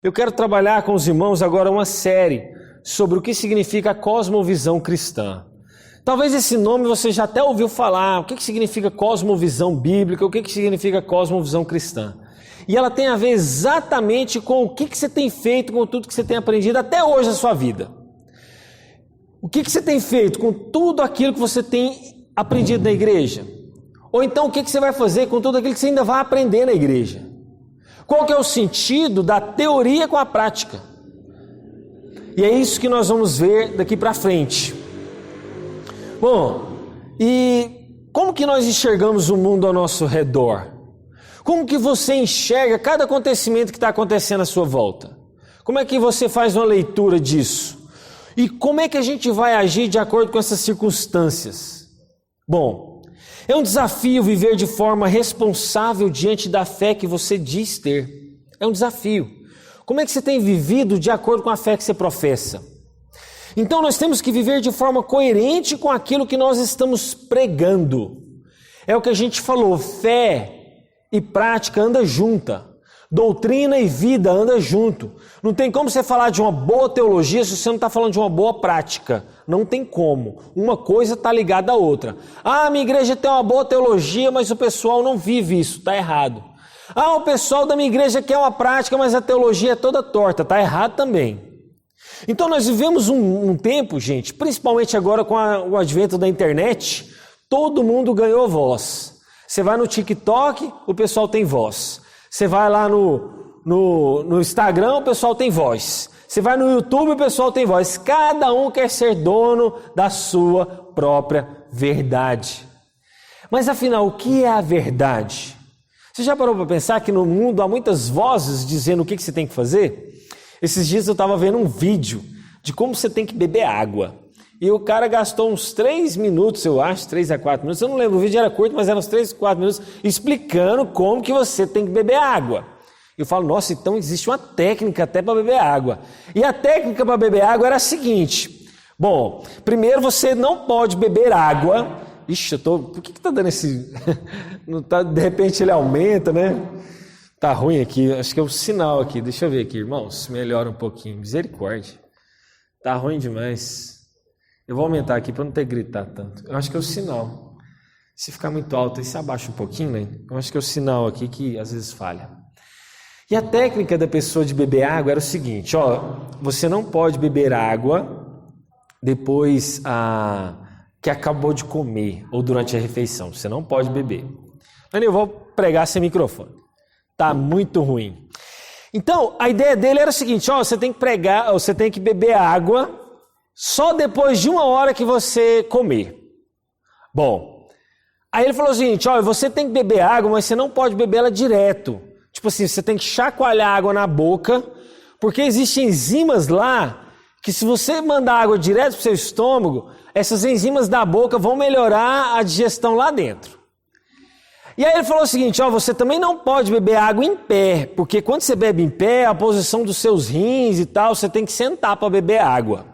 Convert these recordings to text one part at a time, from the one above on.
Eu quero trabalhar com os irmãos agora uma série sobre o que significa a cosmovisão cristã. Talvez esse nome você já até ouviu falar, o que significa cosmovisão bíblica, o que significa cosmovisão cristã. E ela tem a ver exatamente com o que você tem feito, com tudo que você tem aprendido até hoje na sua vida. O que você tem feito com tudo aquilo que você tem aprendido na igreja? Ou então o que você vai fazer com tudo aquilo que você ainda vai aprender na igreja? Qual que é o sentido da teoria com a prática? E é isso que nós vamos ver daqui para frente. Bom, e como que nós enxergamos o mundo ao nosso redor? Como que você enxerga cada acontecimento que está acontecendo à sua volta? Como é que você faz uma leitura disso? E como é que a gente vai agir de acordo com essas circunstâncias? Bom, é um desafio viver de forma responsável diante da fé que você diz ter. É um desafio. Como é que você tem vivido de acordo com a fé que você professa? Então nós temos que viver de forma coerente com aquilo que nós estamos pregando. É o que a gente falou, fé e prática anda junta. Doutrina e vida anda junto. Não tem como você falar de uma boa teologia se você não está falando de uma boa prática. Não tem como. Uma coisa está ligada à outra. Ah, minha igreja tem uma boa teologia, mas o pessoal não vive isso. Está errado. Ah, o pessoal da minha igreja quer uma prática, mas a teologia é toda torta. Está errado também. Então nós vivemos um tempo, gente, principalmente agora com o advento da internet, todo mundo ganhou voz. Você vai no TikTok, o pessoal tem voz. Você vai lá no Instagram, o pessoal tem voz. Você vai no YouTube, o pessoal tem voz. Cada um quer ser dono da sua própria verdade. Mas afinal, o que é a verdade? Você já parou para pensar que no mundo há muitas vozes dizendo o que você tem que fazer? Esses dias eu estava vendo um vídeo de como você tem que beber água. E o cara gastou uns 3 minutos, eu acho, 3 a 4 minutos, eu não lembro, o vídeo era curto, mas eram uns 3 a 4 minutos, explicando como que você tem que beber água. Eu falo, nossa, então existe uma técnica até para beber água. E a técnica para beber água era a seguinte, bom, primeiro você não pode beber água, ixi, por que tá dando esse, não tá, de repente ele aumenta, né? Tá ruim aqui, acho que é o sinal aqui, deixa eu ver aqui, irmãos, melhora um pouquinho, misericórdia, tá ruim demais. Eu vou aumentar aqui para não ter que gritar tanto. Eu acho que é o sinal. Se ficar muito alto, aí se abaixa um pouquinho, né? Eu acho que é o sinal aqui que às vezes falha. E a técnica da pessoa de beber água era o seguinte, ó, você não pode beber água depois que acabou de comer ou durante a refeição. Você não pode beber. Mas eu vou pregar sem microfone. Tá muito ruim. Então, a ideia dele era o seguinte, ó, você tem que beber água só depois de 1 hora que você comer. Bom, aí ele falou o seguinte, ó, você tem que beber água, mas você não pode beber ela direto. Tipo assim, você tem que chacoalhar a água na boca, porque existem enzimas lá, que se você mandar água direto para o seu estômago, essas enzimas da boca vão melhorar a digestão lá dentro. E aí ele falou o seguinte, ó, você também não pode beber água em pé, porque quando você bebe em pé, a posição dos seus rins e tal, você tem que sentar para beber água.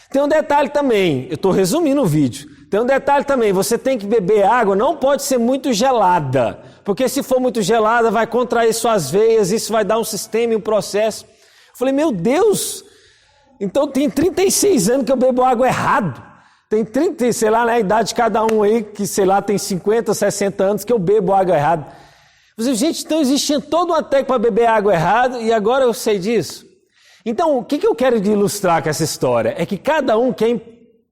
Tem um detalhe também, eu estou resumindo o vídeo, tem um detalhe também, você tem que beber água, não pode ser muito gelada, porque se for muito gelada vai contrair suas veias, isso vai dar um sistema e um processo. Eu falei, meu Deus, então tem 36 anos que eu bebo água errado, tem 30, sei lá, na idade de cada um aí, que sei lá, tem 50, 60 anos que eu bebo água errado. Eu falei, gente, então existia toda uma técnica para beber água errado e agora eu sei disso. Então, o que eu quero ilustrar com essa história? É que cada um quer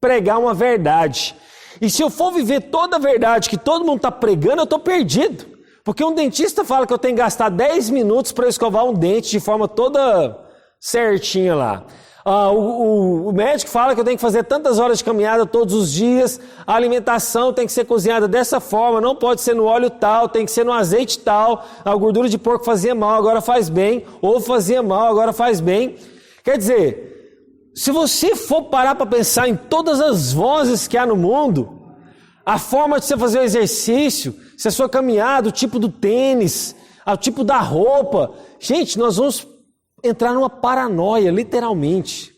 pregar uma verdade. E se eu for viver toda a verdade que todo mundo está pregando, eu estou perdido. Porque um dentista fala que eu tenho que gastar 10 minutos para escovar um dente de forma toda certinha lá. O médico fala que eu tenho que fazer tantas horas de caminhada todos os dias, a alimentação tem que ser cozinhada dessa forma, não pode ser no óleo tal, tem que ser no azeite tal, a gordura de porco fazia mal, agora faz bem, ovo fazia mal, agora faz bem. Quer dizer, se você for parar para pensar em todas as vozes que há no mundo, a forma de você fazer o exercício, se a sua caminhada, o tipo do tênis, o tipo da roupa, gente, nós vamos entrar numa paranoia, literalmente.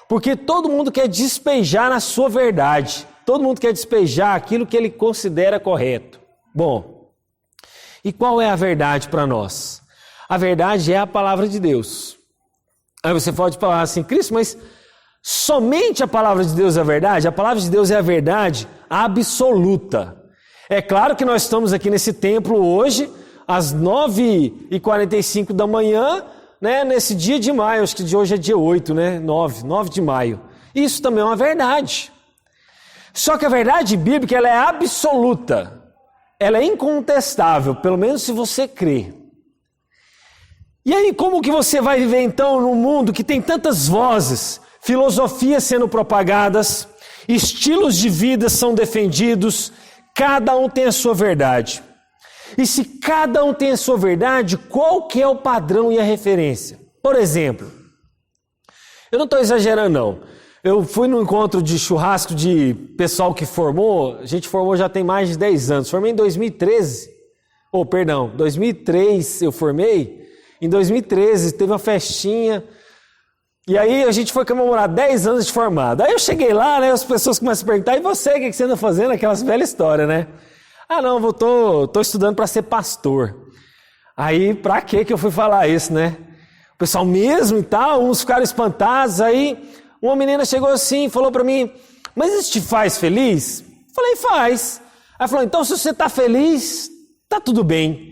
Porque todo mundo quer despejar na sua verdade. Todo mundo quer despejar aquilo que ele considera correto. Bom, e qual é a verdade para nós? A verdade é a palavra de Deus. Aí você pode falar assim, Cristo, mas somente a palavra de Deus é a verdade? A palavra de Deus é a verdade absoluta. É claro que nós estamos aqui nesse templo hoje, às 9h45 da manhã, né, nesse dia de maio, acho que de hoje é dia 8, né? 9 de maio. Isso também é uma verdade. Só que a verdade bíblica, ela é absoluta. Ela é incontestável, pelo menos se você crê. E aí, como que você vai viver então num mundo que tem tantas vozes, filosofias sendo propagadas, estilos de vida são defendidos, cada um tem a sua verdade. E se cada um tem a sua verdade, qual que é o padrão e a referência? Por exemplo, eu não estou exagerando não, eu fui num encontro de churrasco de pessoal que formou, a gente formou já tem mais de 10 anos, formei em 2013, 2003 eu formei, em 2013 teve uma festinha, e aí a gente foi comemorar 10 anos de formado. Aí eu cheguei lá, né, as pessoas começam a perguntar, e você, o que você anda fazendo? Aquelas velhas histórias, né? Ah, não, eu tô estudando para ser pastor. Aí, pra que eu fui falar isso, né? O pessoal mesmo e tal, uns ficaram espantados. Aí, uma menina chegou assim e falou para mim, mas isso te faz feliz? Falei, faz. Aí falou, então se você tá feliz, tá tudo bem.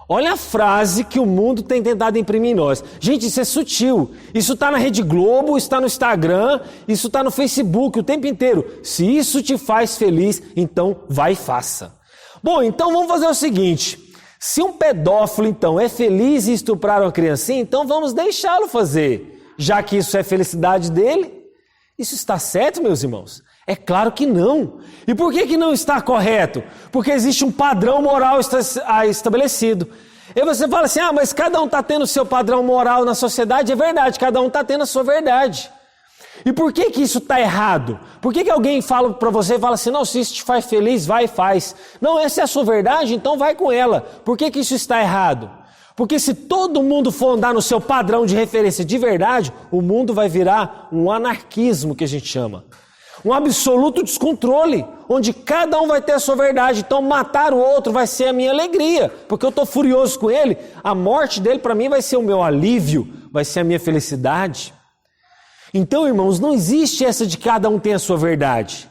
Olha a frase que o mundo tem tentado imprimir em nós. Gente, isso é sutil. Isso está na Rede Globo, está no Instagram, isso está no Facebook o tempo inteiro. Se isso te faz feliz, então vai e faça. Bom, então vamos fazer o seguinte. Se um pedófilo, então, é feliz em estuprar uma criancinha, então vamos deixá-lo fazer. Já que isso é felicidade dele. Isso está certo, meus irmãos? É claro que não. E por que não está correto? Porque existe um padrão moral estabelecido. E você fala assim, mas cada um está tendo o seu padrão moral na sociedade. É verdade, cada um está tendo a sua verdade. E por que isso está errado? Por que alguém fala para você e fala assim, não, se isso te faz feliz, vai e faz. Não, essa é a sua verdade, então vai com ela. Por que isso está errado? Porque se todo mundo for andar no seu padrão de referência de verdade, o mundo vai virar um anarquismo, que a gente chama. Um absoluto descontrole, onde cada um vai ter a sua verdade. Então matar o outro vai ser a minha alegria, porque eu estou furioso com ele. A morte dele para mim vai ser o meu alívio, vai ser a minha felicidade. Então, irmãos, não existe essa de cada um tem a sua verdade.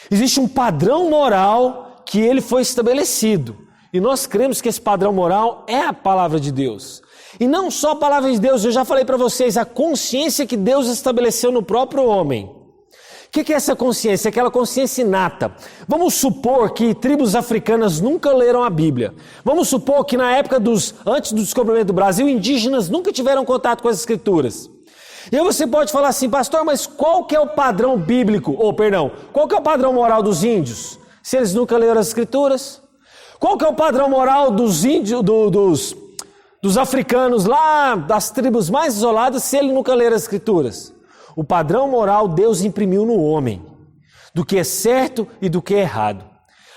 Existe um padrão moral que ele foi estabelecido. E nós cremos que esse padrão moral é a palavra de Deus. E não só a palavra de Deus, eu já falei para vocês, a consciência que Deus estabeleceu no próprio homem. O que é essa consciência? Aquela consciência inata. Vamos supor que tribos africanas nunca leram a Bíblia. Vamos supor que na época antes do descobrimento do Brasil, indígenas nunca tiveram contato com as Escrituras. E aí você pode falar assim, pastor, mas qual que é o padrão bíblico, qual que é o padrão moral dos índios, se eles nunca leram as Escrituras? Qual que é o padrão moral dos índios, dos africanos lá, das tribos mais isoladas, se ele nunca ler as Escrituras? O padrão moral Deus imprimiu no homem, do que é certo e do que é errado.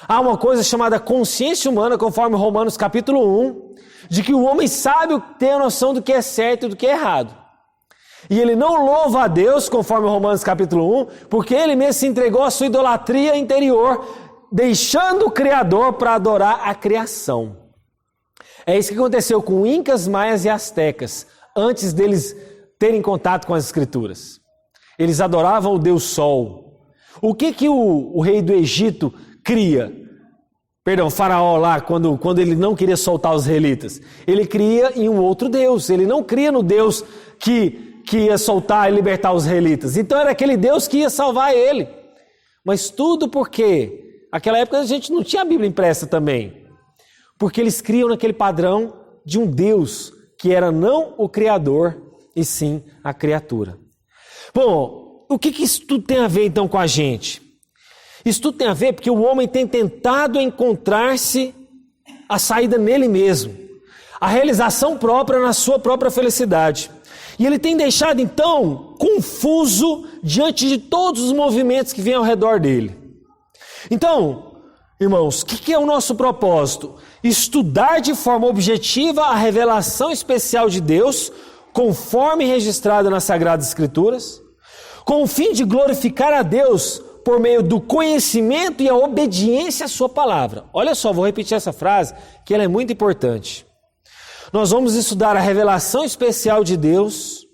Há uma coisa chamada consciência humana, conforme Romanos capítulo 1, de que o homem sábio tem a noção do que é certo e do que é errado. E ele não louva a Deus, conforme Romanos capítulo 1, porque ele mesmo se entregou à sua idolatria interior, deixando o Criador para adorar a criação. É isso que aconteceu com incas, maias e astecas, antes deles terem contato com as Escrituras. Eles adoravam o Deus Sol. O que o rei do Egito cria? O faraó lá, quando ele não queria soltar os israelitas. Ele cria em um outro Deus. Ele não cria no Deus que ia soltar e libertar os israelitas. Então era aquele Deus que ia salvar ele. Mas tudo porque, naquela época a gente não tinha a Bíblia impressa também. Porque eles criam naquele padrão de um Deus que era não o Criador, e sim a criatura. Bom, o que isso tudo tem a ver então com a gente? Isso tudo tem a ver porque o homem tem tentado encontrar-se a saída nele mesmo, a realização própria na sua própria felicidade. E ele tem deixado então confuso diante de todos os movimentos que vêm ao redor dele. Então, irmãos, o que é o nosso propósito? Estudar de forma objetiva a revelação especial de Deus, conforme registrada nas Sagradas Escrituras, com o fim de glorificar a Deus por meio do conhecimento e a obediência à sua palavra. Olha só, vou repetir essa frase, que ela é muito importante. Nós vamos estudar a revelação especial de Deus,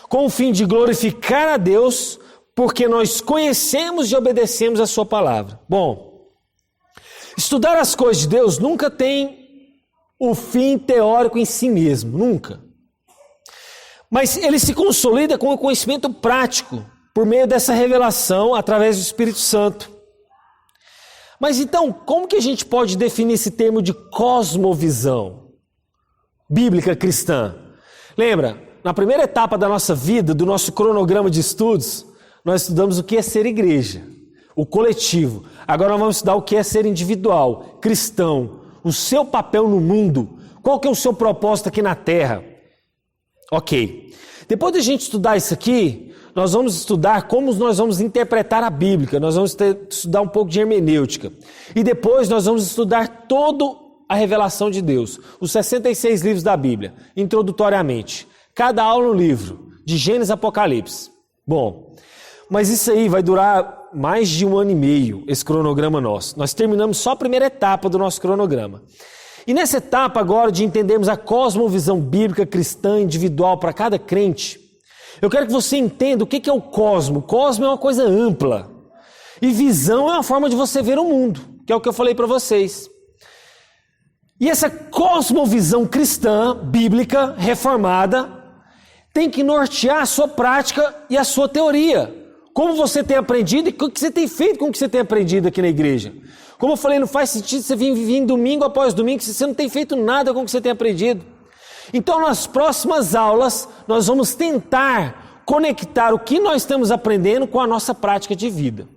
com o fim de glorificar a Deus, porque nós conhecemos e obedecemos a sua palavra. Bom, estudar as coisas de Deus nunca tem o fim teórico em si mesmo, nunca. Mas ele se consolida com o conhecimento prático, por meio dessa revelação, através do Espírito Santo. Mas então, como que a gente pode definir esse termo de cosmovisão bíblica cristã? Lembra, na primeira etapa da nossa vida, do nosso cronograma de estudos, nós estudamos o que é ser igreja, o coletivo. Agora nós vamos estudar o que é ser individual, cristão, o seu papel no mundo, qual que é o seu propósito aqui na terra. Ok, depois de a gente estudar isso aqui, nós vamos estudar como nós vamos interpretar a Bíblia, nós vamos estudar um pouco de hermenêutica. E depois nós vamos estudar toda a revelação de Deus, os 66 livros da Bíblia, introdutoriamente. Cada aula um livro, de Gênesis a Apocalipse. Bom, mas isso aí vai durar mais de 1 ano e meio, esse cronograma nosso. Nós terminamos só a primeira etapa do nosso cronograma. E nessa etapa agora de entendermos a cosmovisão bíblica cristã individual para cada crente, eu quero que você entenda o que é o cosmo. Cosmo é uma coisa ampla. E visão é uma forma de você ver o mundo, que é o que eu falei para vocês. E essa cosmovisão cristã, bíblica, reformada, tem que nortear a sua prática e a sua teoria. Como você tem aprendido e o que você tem feito com o que você tem aprendido aqui na igreja. Como eu falei, não faz sentido você vir domingo após domingo se você não tem feito nada com o que você tem aprendido. Então, nas próximas aulas, nós vamos tentar conectar o que nós estamos aprendendo com a nossa prática de vida.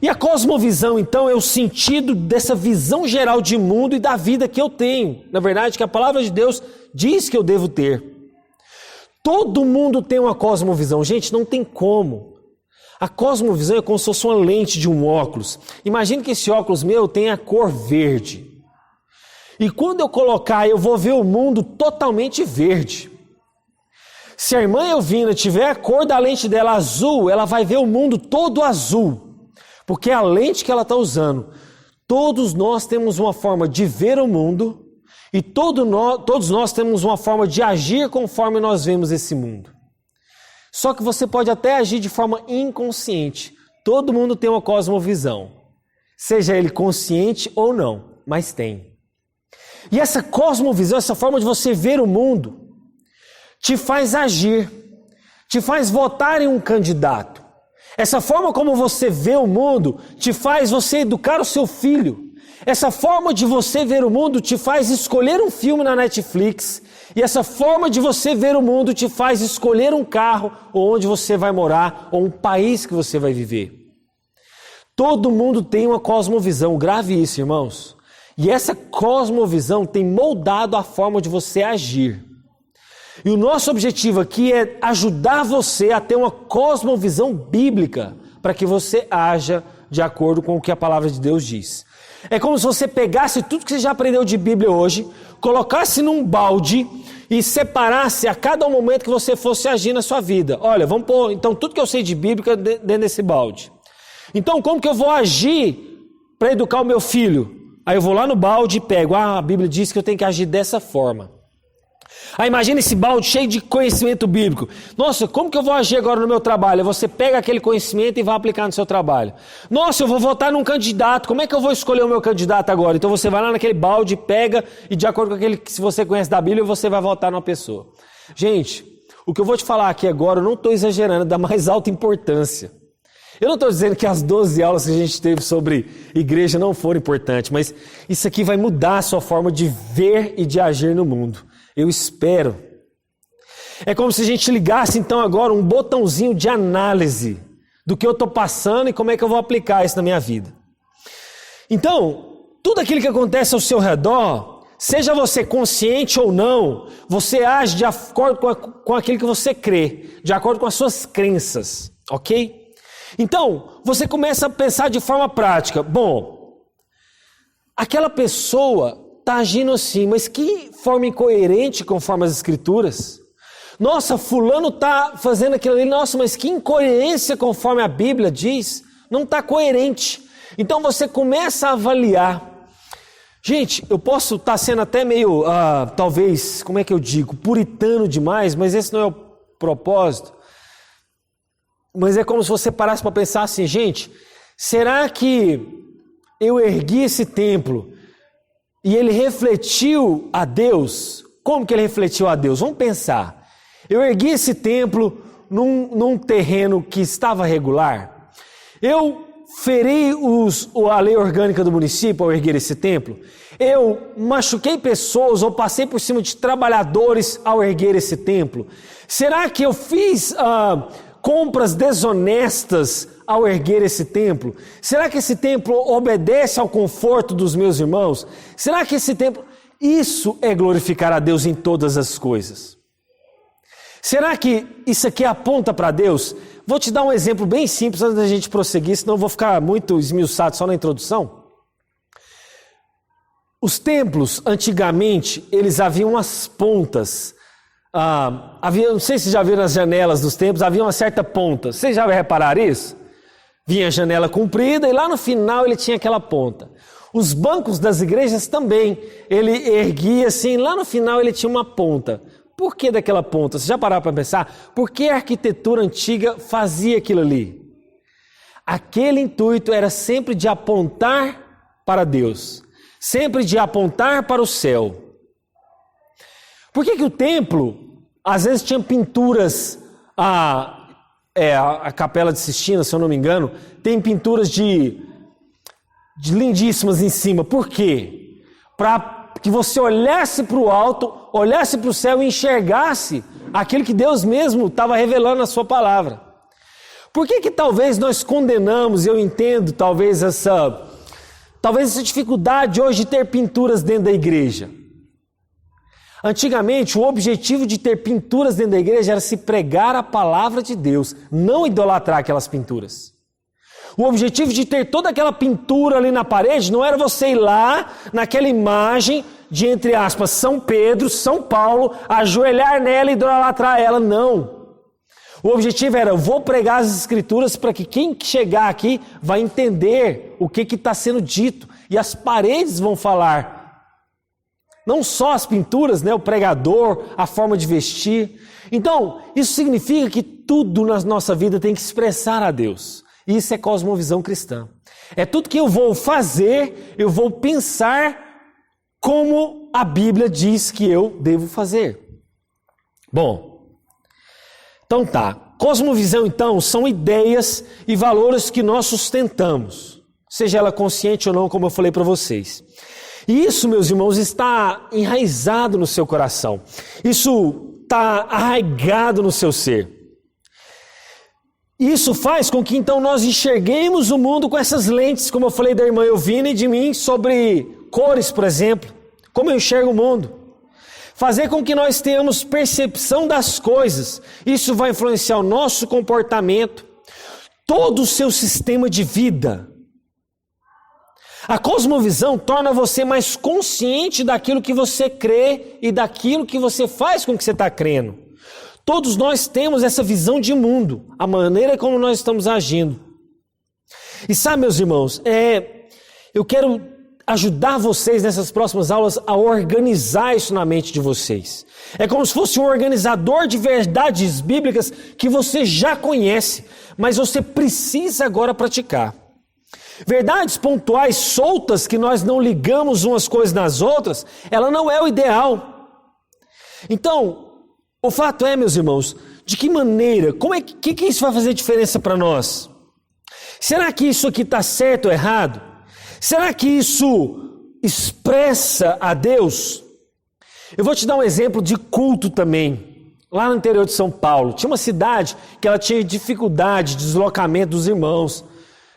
E a cosmovisão, então, é o sentido dessa visão geral de mundo e da vida que eu tenho. Na verdade, que a palavra de Deus diz que eu devo ter. Todo mundo tem uma cosmovisão. Gente, não tem como. A cosmovisão é como se fosse uma lente de um óculos. Imagine que esse óculos meu tem a cor verde. E quando eu colocar, eu vou ver o mundo totalmente verde. Se a irmã Elvina tiver a cor da lente dela azul, ela vai ver o mundo todo azul. Porque é a lente que ela está usando. Todos nós temos uma forma de ver o mundo e todos nós temos uma forma de agir conforme nós vemos esse mundo. Só que você pode até agir de forma inconsciente. Todo mundo tem uma cosmovisão. Seja ele consciente ou não, mas tem. E essa cosmovisão, essa forma de você ver o mundo, te faz agir, te faz votar em um candidato. Essa forma como você vê o mundo te faz você educar o seu filho. Essa forma de você ver o mundo te faz escolher um filme na Netflix. E essa forma de você ver o mundo te faz escolher um carro, ou onde você vai morar, ou um país que você vai viver. Todo mundo tem uma cosmovisão, grave isso, irmãos. E essa cosmovisão tem moldado a forma de você agir. E o nosso objetivo aqui é ajudar você a ter uma cosmovisão bíblica para que você haja de acordo com o que a palavra de Deus diz. É como se você pegasse tudo que você já aprendeu de Bíblia hoje, colocasse num balde e separasse a cada momento que você fosse agir na sua vida. Olha, vamos pôr então tudo que eu sei de Bíblia dentro desse balde. Então como que eu vou agir para educar o meu filho? Aí eu vou lá no balde e pego, a Bíblia diz que eu tenho que agir dessa forma. Aí imagina esse balde cheio de conhecimento bíblico. Nossa, como que eu vou agir agora no meu trabalho? Você pega aquele conhecimento e vai aplicar no seu trabalho. Nossa, eu vou votar num candidato. Como é que eu vou escolher o meu candidato agora? Então você vai lá naquele balde, pega e de acordo com aquele que você conhece da Bíblia, você vai votar numa pessoa. Gente, o que eu vou te falar aqui agora, eu não estou exagerando, é da mais alta importância. Eu não estou dizendo que as 12 aulas que a gente teve sobre igreja não foram importantes, mas isso aqui vai mudar a sua forma de ver e de agir no mundo. Eu espero. É como se a gente ligasse então agora um botãozinho de análise do que eu estou passando e como é que eu vou aplicar isso na minha vida. Então, tudo aquilo que acontece ao seu redor, seja você consciente ou não, você age de acordo com aquilo que você crê, de acordo com as suas crenças, ok? Então, você começa a pensar de forma prática. Bom, aquela pessoa está agindo assim, mas que forma incoerente conforme as escrituras. Nossa, fulano está fazendo aquilo ali, nossa, mas que incoerência conforme a Bíblia diz. Não está coerente. Então você começa a avaliar. Gente, eu posso estar sendo até meio, talvez, como é que eu digo, puritano demais, mas esse não é o propósito. Mas é como se você parasse para pensar assim, gente, será que eu ergui esse templo e ele refletiu a Deus? Como que ele refletiu a Deus? Vamos pensar. Eu ergui esse templo num terreno que estava regular. Eu feri a lei orgânica do município ao erguer esse templo. Eu machuquei pessoas ou passei por cima de trabalhadores ao erguer esse templo. Será que eu fiz compras desonestas ao erguer esse templo? Será que esse templo obedece ao conforto dos meus irmãos? Será que esse templo... Isso é glorificar a Deus em todas as coisas. Será que isso aqui aponta para Deus? Vou te dar um exemplo bem simples antes da gente prosseguir, senão eu vou ficar muito esmiuçado só na introdução. Os templos, antigamente, eles haviam as pontas. Não sei se já viram as janelas dos templos, havia uma certa ponta. Vocês já repararam isso? Vinha a janela comprida e lá no final ele tinha aquela ponta. Os bancos das igrejas também, ele erguia assim, lá no final ele tinha uma ponta. Por que daquela ponta? Você já parou para pensar? Por que a arquitetura antiga fazia aquilo ali? Aquele intuito era sempre de apontar para Deus, sempre de apontar para o céu. Por que o templo, às vezes tinha pinturas, a Capela de Sistina, se eu não me engano, tem pinturas de lindíssimas em cima. Por quê? Para que você olhasse para o alto, olhasse para o céu e enxergasse aquilo que Deus mesmo estava revelando na sua palavra. Por que talvez nós condenamos, eu entendo talvez essa dificuldade hoje de ter pinturas dentro da igreja? Antigamente, o objetivo de ter pinturas dentro da igreja era se pregar a palavra de Deus, não idolatrar aquelas pinturas. O objetivo de ter toda aquela pintura ali na parede não era você ir lá naquela imagem de, entre aspas, São Pedro, São Paulo, ajoelhar nela e idolatrar ela, não. O objetivo era, eu vou pregar as escrituras para que quem chegar aqui vai entender o que está sendo dito. E as paredes vão falar. Não só as pinturas, né, o pregador, a forma de vestir. Então, isso significa que tudo na nossa vida tem que expressar a Deus. Isso é cosmovisão cristã. É tudo que eu vou fazer, eu vou pensar como a Bíblia diz que eu devo fazer. Bom, então tá. Cosmovisão, então, são ideias e valores que nós sustentamos, seja ela consciente ou não, como eu falei para vocês. E isso, meus irmãos, está enraizado no seu coração. Isso está arraigado no seu ser. Isso faz com que então nós enxerguemos o mundo com essas lentes, como eu falei da irmã Elvina e de mim, sobre cores, por exemplo. Como eu enxergo o mundo. Fazer com que nós tenhamos percepção das coisas. Isso vai influenciar o nosso comportamento, todo o seu sistema de vida. A cosmovisão torna você mais consciente daquilo que você crê e daquilo que você faz com o que você está crendo. Todos nós temos essa visão de mundo, a maneira como nós estamos agindo. E sabe, meus irmãos, eu quero ajudar vocês nessas próximas aulas a organizar isso na mente de vocês. É como se fosse um organizador de verdades bíblicas que você já conhece, mas você precisa agora praticar. Verdades pontuais soltas que nós não ligamos umas coisas nas outras, ela não é o ideal. Então, o fato é, meus irmãos, de que maneira, que isso vai fazer diferença para nós? Será que isso aqui está certo ou errado? Será que isso expressa a Deus? Eu vou te dar um exemplo de culto também. Lá no interior de São Paulo, tinha uma cidade que ela tinha dificuldade de deslocamento dos irmãos.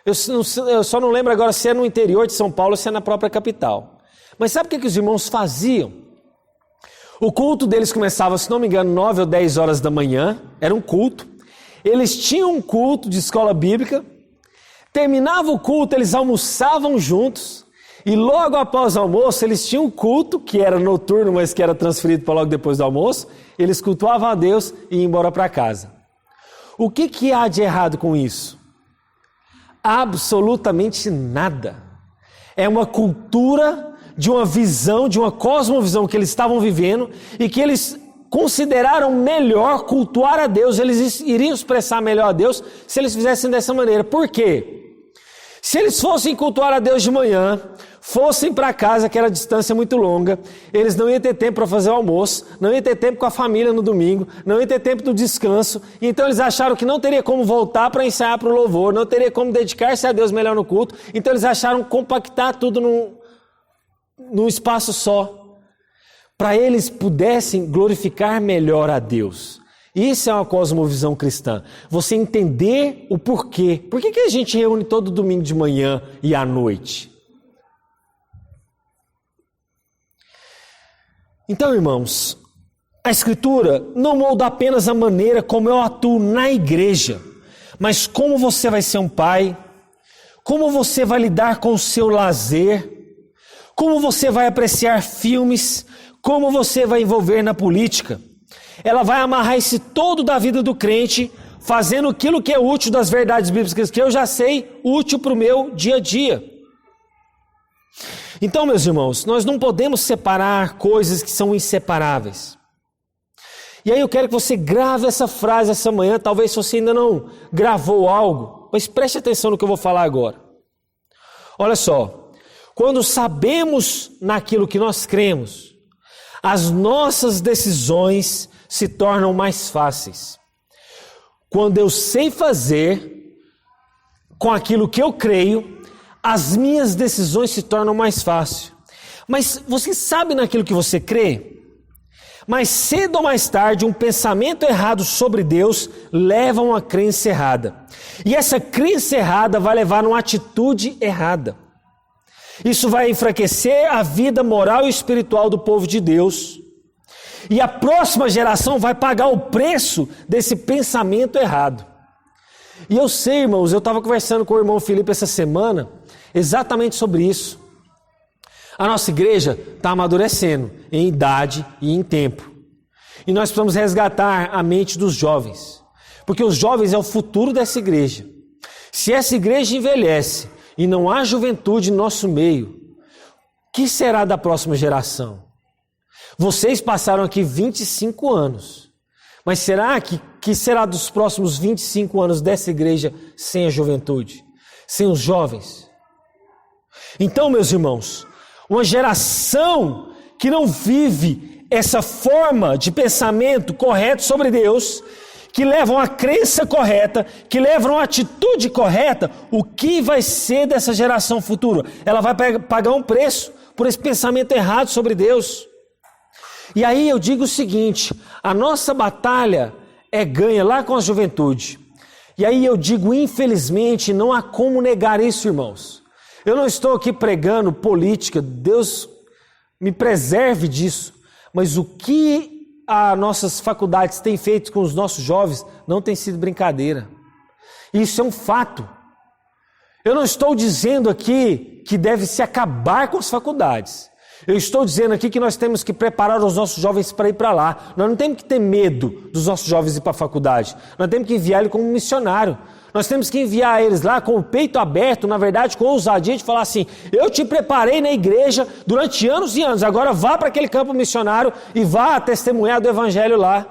Eu só não lembro agora se é no interior de São Paulo ou se é na própria capital. Mas sabe o que os irmãos faziam? O culto deles começava, se não me engano, 9 ou 10 horas da manhã. Era um culto. Eles tinham um culto de escola bíblica. Terminava o culto, eles almoçavam juntos. E logo após o almoço, eles tinham um culto, que era noturno, mas que era transferido para logo depois do almoço. Eles cultuavam a Deus e iam embora para casa. O que há de errado com isso? Absolutamente nada. É uma cultura de uma visão, de uma cosmovisão que eles estavam vivendo e que eles consideraram melhor cultuar a Deus, eles iriam expressar melhor a Deus se eles fizessem dessa maneira. Por quê? Se eles fossem cultuar a Deus de manhã, fossem para casa, que era distância muito longa, eles não iam ter tempo para fazer o almoço, não iam ter tempo com a família no domingo, não iam ter tempo do descanso, então eles acharam que não teria como voltar para ensaiar para o louvor, não teria como dedicar-se a Deus melhor no culto, então eles acharam compactar tudo num espaço só, para eles pudessem glorificar melhor a Deus. Isso é uma cosmovisão cristã. Você entender o porquê. Por que a gente reúne todo domingo de manhã e à noite? Então, irmãos, a Escritura não molda apenas a maneira como eu atuo na igreja, mas como você vai ser um pai, como você vai lidar com o seu lazer, como você vai apreciar filmes, como você vai envolver na política. Ela vai amarrar esse todo da vida do crente, fazendo aquilo que é útil das verdades bíblicas, que eu já sei, útil para o meu dia a dia. Então, meus irmãos, nós não podemos separar coisas que são inseparáveis. E aí eu quero que você grave essa frase essa manhã, talvez se você ainda não gravou algo, mas preste atenção no que eu vou falar agora. Olha só, quando sabemos naquilo que nós cremos, as nossas decisões se tornam mais fáceis. Quando eu sei fazer com aquilo que eu creio, as minhas decisões se tornam mais fáceis. Mas você sabe naquilo que você crê? Mas cedo ou mais tarde, um pensamento errado sobre Deus leva a uma crença errada. E essa crença errada vai levar a uma atitude errada. Isso vai enfraquecer a vida moral e espiritual do povo de Deus. E a próxima geração vai pagar o preço desse pensamento errado. E eu sei, irmãos, eu estava conversando com o irmão Felipe essa semana, exatamente sobre isso. A nossa igreja está amadurecendo em idade e em tempo. E nós precisamos resgatar a mente dos jovens. Porque os jovens é o futuro dessa igreja. Se essa igreja envelhece e não há juventude no nosso meio, o que será da próxima geração? Vocês passaram aqui 25 anos, mas será que será dos próximos 25 anos dessa igreja sem a juventude, sem os jovens? Então, meus irmãos, uma geração que não vive essa forma de pensamento correto sobre Deus, que levam a crença correta, que levam a atitude correta, o que vai ser dessa geração futura? Ela vai pagar um preço por esse pensamento errado sobre Deus. E aí eu digo o seguinte, a nossa batalha é ganha lá com a juventude. E aí eu digo, infelizmente, não há como negar isso, irmãos. Eu não estou aqui pregando política, Deus me preserve disso. Mas o que as nossas faculdades têm feito com os nossos jovens não tem sido brincadeira. Isso é um fato. Eu não estou dizendo aqui que deve se acabar com as faculdades. Eu estou dizendo aqui que nós temos que preparar os nossos jovens para ir para lá. Nós não temos que ter medo dos nossos jovens ir para a faculdade. Nós temos que enviar eles como missionário. Nós temos que enviar eles lá com o peito aberto, na verdade com ousadia de falar assim, eu te preparei na igreja durante anos e anos, agora vá para aquele campo missionário e vá testemunhar do evangelho lá.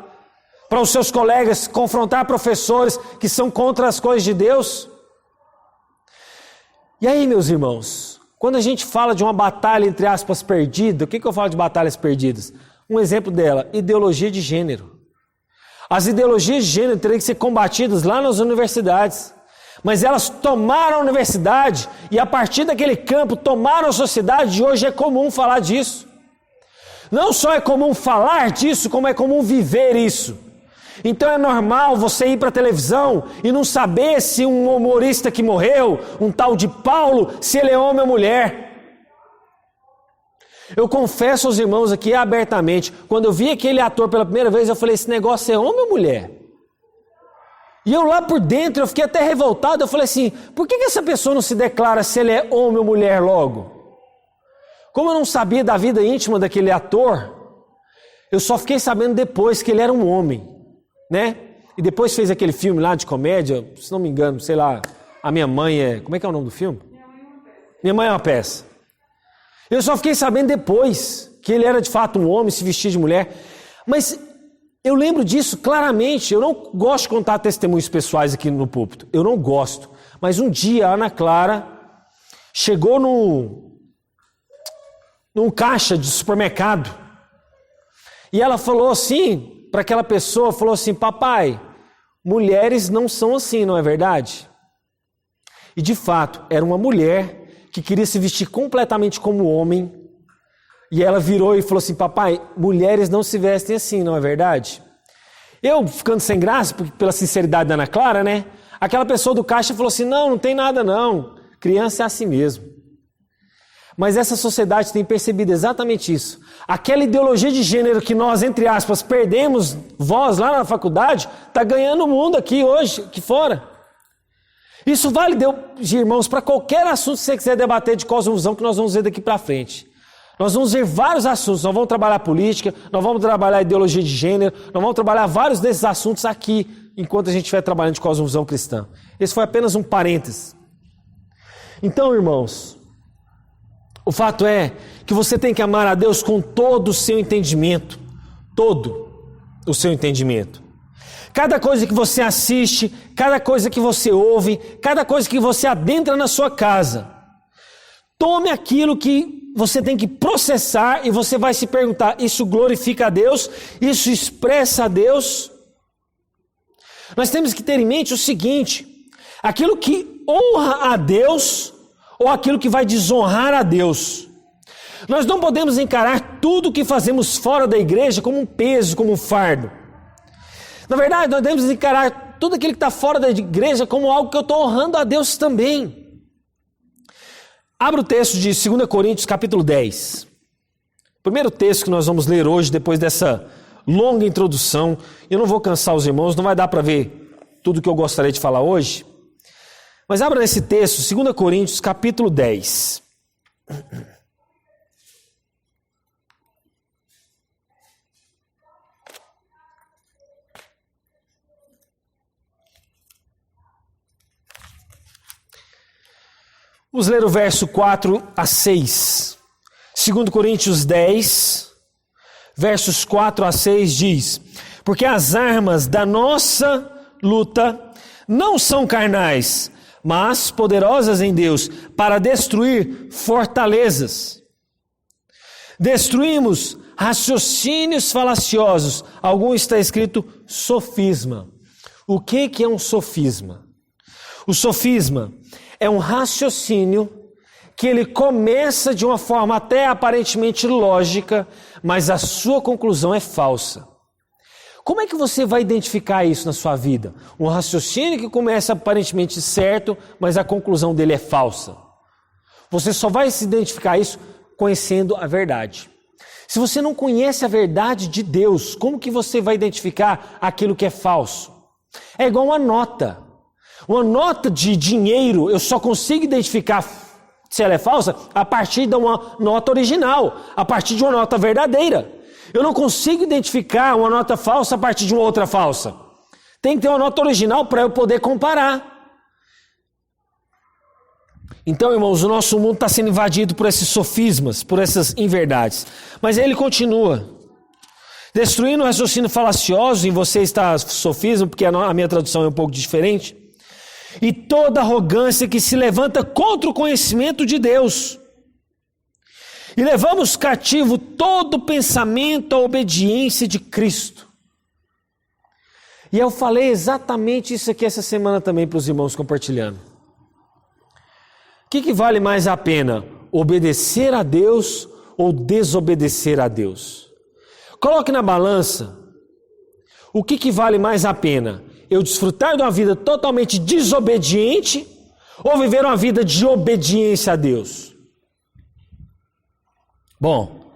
Para os seus colegas, confrontar professores que são contra as coisas de Deus. E aí, meus irmãos, quando a gente fala de uma batalha, entre aspas, perdida, o que eu falo de batalhas perdidas? Um exemplo dela, ideologia de gênero. As ideologias de gênero teriam que ser combatidas lá nas universidades. Mas elas tomaram a universidade e a partir daquele campo tomaram a sociedade e hoje é comum falar disso. Não só é comum falar disso, como é comum viver isso. Então é normal você ir para a televisão e não saber se um humorista que morreu, um tal de Paulo, se ele é homem ou mulher. Eu confesso aos irmãos aqui abertamente, quando eu vi aquele ator pela primeira vez, eu falei, esse negócio é homem ou mulher? E eu lá por dentro, eu fiquei até revoltado, eu falei assim, por que essa pessoa não se declara se ele é homem ou mulher logo? Como eu não sabia da vida íntima daquele ator, eu só fiquei sabendo depois que ele era um homem, né? E depois fez aquele filme lá de comédia, se não me engano, sei lá, A Minha Mãe é... Como é que é o nome do filme? Minha Mãe é uma Peça. Eu só fiquei sabendo depois que ele era de fato um homem, se vestia de mulher. Mas eu lembro disso claramente. Eu não gosto de contar testemunhos pessoais aqui no púlpito. Eu não gosto. Mas um dia a Ana Clara chegou num caixa de supermercado. E ela falou assim, para aquela pessoa, falou assim: papai, mulheres não são assim, não é verdade? E de fato, era uma mulher que queria se vestir completamente como homem. E ela virou e falou assim: papai, mulheres não se vestem assim, não é verdade? Eu, ficando sem graça, pela sinceridade da Ana Clara, né? Aquela pessoa do caixa falou assim: não tem nada não, criança é assim mesmo. Mas essa sociedade tem percebido exatamente isso. Aquela ideologia de gênero que nós, entre aspas, perdemos voz lá na faculdade, está ganhando o mundo aqui hoje, aqui fora. Isso vale, irmãos, para qualquer assunto que você quiser debater de cosmovisão, que nós vamos ver daqui para frente. Nós vamos ver vários assuntos, nós vamos trabalhar política, nós vamos trabalhar ideologia de gênero, nós vamos trabalhar vários desses assuntos aqui, enquanto a gente estiver trabalhando de cosmovisão cristã. Esse foi apenas um parênteses. Então, irmãos, o fato é que você tem que amar a Deus com todo o seu entendimento. Todo o seu entendimento. Cada coisa que você assiste, cada coisa que você ouve, cada coisa que você adentra na sua casa, tome aquilo que você tem que processar e você vai se perguntar: isso glorifica a Deus? Isso expressa a Deus? Nós temos que ter em mente o seguinte: aquilo que honra a Deus ou aquilo que vai desonrar a Deus. Nós não podemos encarar tudo que fazemos fora da igreja como um peso, como um fardo. Na verdade, nós devemos encarar tudo aquilo que está fora da igreja como algo que eu estou honrando a Deus também. Abra o texto de 2 Coríntios, capítulo 10. Primeiro texto que nós vamos ler hoje, depois dessa longa introdução. Eu não vou cansar os irmãos, não vai dar para ver tudo que eu gostaria de falar hoje. Mas abra nesse texto, 2 Coríntios, capítulo 10. Vamos ler o verso 4 a 6. 2 Coríntios 10, versos 4 a 6 diz: porque as armas da nossa luta não são carnais, mas poderosas em Deus para destruir fortalezas. Destruímos raciocínios falaciosos. Algum está escrito sofisma. O que é um sofisma? O sofisma é um raciocínio que ele começa de uma forma até aparentemente lógica, mas a sua conclusão é falsa. Como é que você vai identificar isso na sua vida? Um raciocínio que começa aparentemente certo, mas a conclusão dele é falsa. Você só vai se identificar isso conhecendo a verdade. Se você não conhece a verdade de Deus, como que você vai identificar aquilo que é falso? É igual uma nota. Uma nota de dinheiro, eu só consigo identificar se ela é falsa a partir de uma nota original, a partir de uma nota verdadeira. Eu não consigo identificar uma nota falsa a partir de uma outra falsa. Tem que ter uma nota original para eu poder comparar. Então, irmãos, o nosso mundo está sendo invadido por esses sofismas, por essas inverdades. Mas ele continua. Destruindo o raciocínio falacioso, em você está sofismo, porque a minha tradução é um pouco diferente. E toda arrogância que se levanta contra o conhecimento de Deus. E levamos cativo todo pensamento à obediência de Cristo. E eu falei exatamente isso aqui essa semana também para os irmãos compartilhando. O que vale mais a pena? Obedecer a Deus ou desobedecer a Deus? Coloque na balança o que vale mais a pena. Eu desfrutar de uma vida totalmente desobediente ou viver uma vida de obediência a Deus? Bom,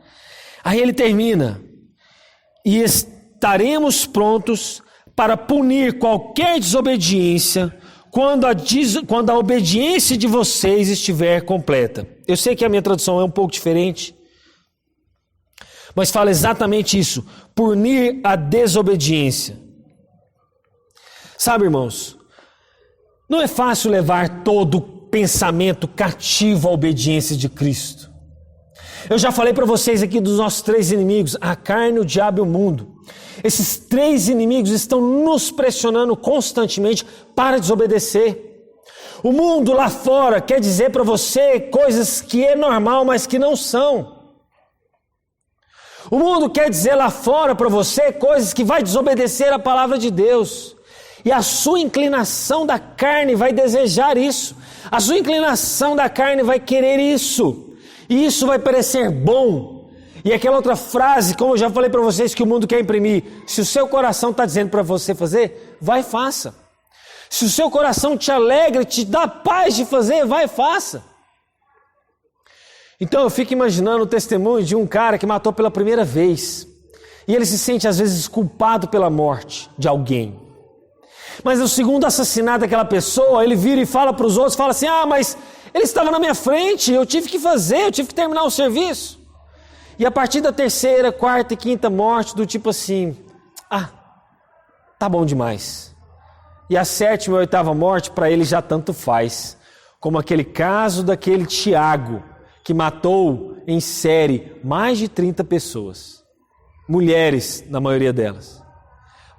aí ele termina: e estaremos prontos para punir qualquer desobediência quando a obediência de vocês estiver completa. Eu sei que a minha tradução é um pouco diferente, mas fala exatamente isso: punir a desobediência. Sabe, irmãos, não é fácil levar todo pensamento cativo à obediência de Cristo. Eu já falei para vocês aqui dos nossos 3 inimigos, a carne, o diabo e o mundo. Esses 3 inimigos estão nos pressionando constantemente para desobedecer. O mundo lá fora quer dizer para você coisas que é normal, mas que não são. O mundo quer dizer lá fora para você coisas que vai desobedecer a palavra de Deus. E a sua inclinação da carne vai desejar isso. A sua inclinação da carne vai querer isso. E isso vai parecer bom. E aquela outra frase, como eu já falei para vocês, que o mundo quer imprimir. Se o seu coração está dizendo para você fazer, vai e faça. Se o seu coração te alegra, te dá paz de fazer, vai e faça. Então eu fico imaginando o testemunho de um cara que matou pela primeira vez. E ele se sente às vezes culpado pela morte de alguém. Mas no segundo assassinato daquela pessoa, ele vira e fala para os outros, fala assim, mas ele estava na minha frente, eu tive que fazer, eu tive que terminar o serviço. E a partir da 3ª, 4ª e 5ª morte, do tipo assim, tá bom demais. E a 7ª e 8ª morte, para ele já tanto faz. Como aquele caso daquele Tiago, que matou em série mais de 30 pessoas. Mulheres, na maioria delas.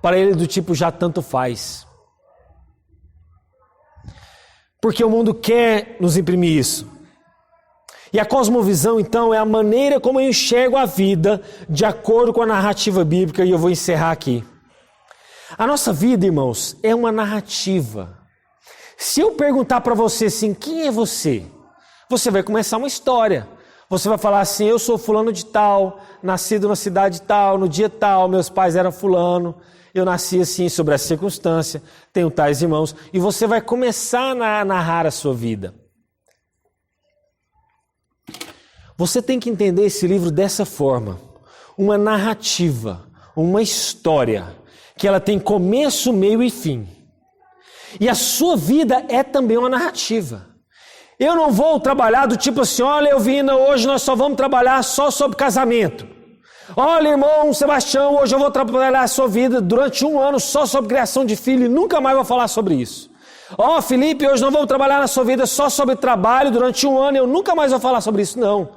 Para ele do tipo, já tanto faz. Porque o mundo quer nos imprimir isso. E a cosmovisão, então, é a maneira como eu enxergo a vida de acordo com a narrativa bíblica, e eu vou encerrar aqui. A nossa vida, irmãos, é uma narrativa. Se eu perguntar para você assim, quem é você? Você vai começar uma história. Você vai falar assim, eu sou fulano de tal, nascido na cidade tal, no dia tal, meus pais eram fulano, eu nasci assim, sobre essa circunstância, tenho tais irmãos. E você vai começar a narrar a sua vida. Você tem que entender esse livro dessa forma. Uma narrativa, uma história, que ela tem começo, meio e fim. E a sua vida é também uma narrativa. Eu não vou trabalhar do tipo assim, olha, Elvina, hoje nós só vamos trabalhar só sobre casamento. Olha, irmão Sebastião, hoje eu vou trabalhar a sua vida durante 1 ano só sobre criação de filho e nunca mais vou falar sobre isso. Felipe, hoje nós vamos trabalhar na sua vida só sobre trabalho durante 1 ano e eu nunca mais vou falar sobre isso. Não.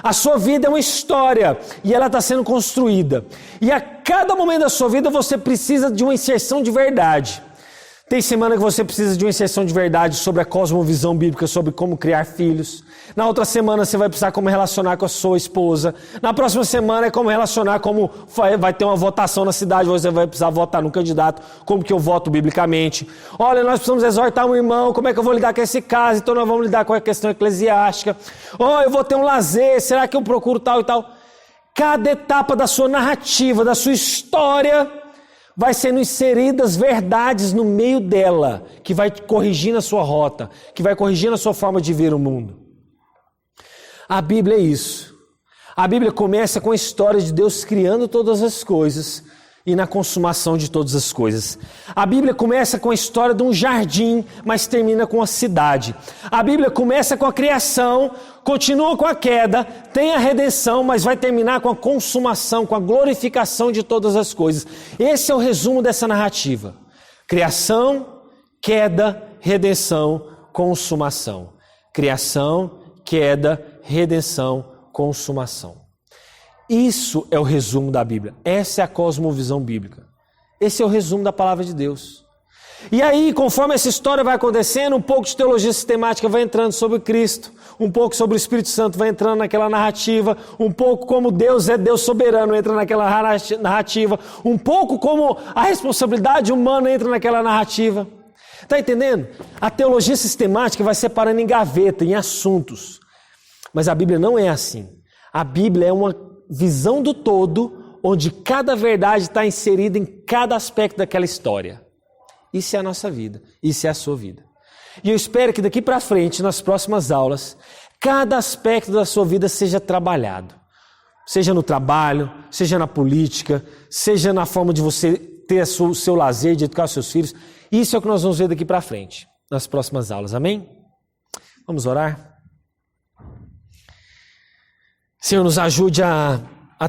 A sua vida é uma história e ela está sendo construída. E a cada momento da sua vida você precisa de uma inserção de verdade. Tem semana que você precisa de uma inserção de verdade sobre a cosmovisão bíblica, sobre como criar filhos. Na outra semana você vai precisar como relacionar com a sua esposa. Na próxima semana é como relacionar, como vai ter uma votação na cidade, você vai precisar votar no candidato, como que eu voto biblicamente. Olha, nós precisamos exortar um irmão, como é que eu vou lidar com esse caso? Então nós vamos lidar com a questão eclesiástica. Eu vou ter um lazer, será que eu procuro tal e tal? Cada etapa da sua narrativa, da sua história, vai sendo inseridas verdades no meio dela, que vai corrigindo a sua rota, que vai corrigindo a sua forma de ver o mundo. A Bíblia é isso. A Bíblia começa com a história de Deus criando todas as coisas e na consumação de todas as coisas. A Bíblia começa com a história de um jardim, mas termina com a cidade. A Bíblia começa com a criação, continua com a queda, tem a redenção, mas vai terminar com a consumação, com a glorificação de todas as coisas. Esse é o resumo dessa narrativa. Criação, queda, redenção, consumação. Criação, queda, redenção, consumação. Isso é o resumo da Bíblia. Essa é a cosmovisão bíblica. Esse é o resumo da palavra de Deus. E aí, conforme essa história vai acontecendo, um pouco de teologia sistemática vai entrando sobre Cristo, um pouco sobre o Espírito Santo vai entrando naquela narrativa, um pouco como Deus é Deus soberano entra naquela narrativa, um pouco como a responsabilidade humana entra naquela narrativa. Está entendendo? A teologia sistemática vai separando em gaveta, em assuntos. Mas a Bíblia não é assim. A Bíblia é uma visão do todo, onde cada verdade está inserida em cada aspecto daquela história. Isso é a nossa vida, isso é a sua vida. E eu espero que daqui para frente, nas próximas aulas, cada aspecto da sua vida seja trabalhado. Seja no trabalho, seja na política, seja na forma de você ter o seu lazer, de educar os seus filhos. Isso é o que nós vamos ver daqui para frente, nas próximas aulas. Amém? Vamos orar? Senhor, nos ajude a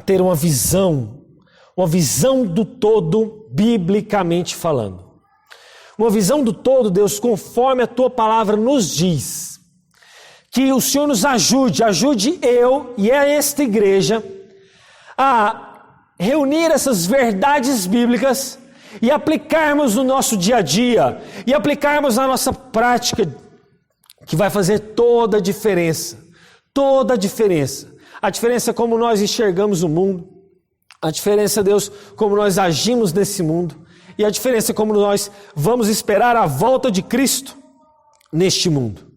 ter uma visão do todo, biblicamente falando. Uma visão do todo, Deus, conforme a Tua palavra nos diz, que o Senhor nos ajude eu e a esta igreja a reunir essas verdades bíblicas e aplicarmos no nosso dia a dia, e aplicarmos na nossa prática, que vai fazer toda a diferença. Toda a diferença. A diferença é como nós enxergamos o mundo, a diferença, Deus, como nós agimos nesse mundo, e a diferença é como nós vamos esperar a volta de Cristo neste mundo.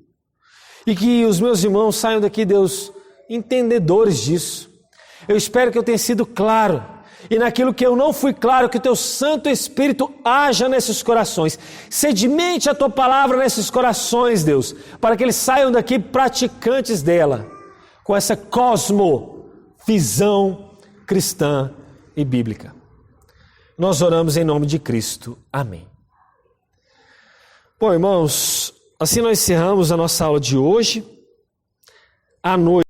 E que os meus irmãos saiam daqui, Deus, entendedores disso. Eu espero que eu tenha sido claro, e naquilo que eu não fui claro, que o Teu Santo Espírito haja nesses corações. Sedimente a Tua palavra nesses corações, Deus, para que eles saiam daqui praticantes dela, com essa cosmovisão cristã e bíblica. Nós oramos em nome de Cristo. Amém. Bom, irmãos, assim nós encerramos a nossa aula de hoje. À noite.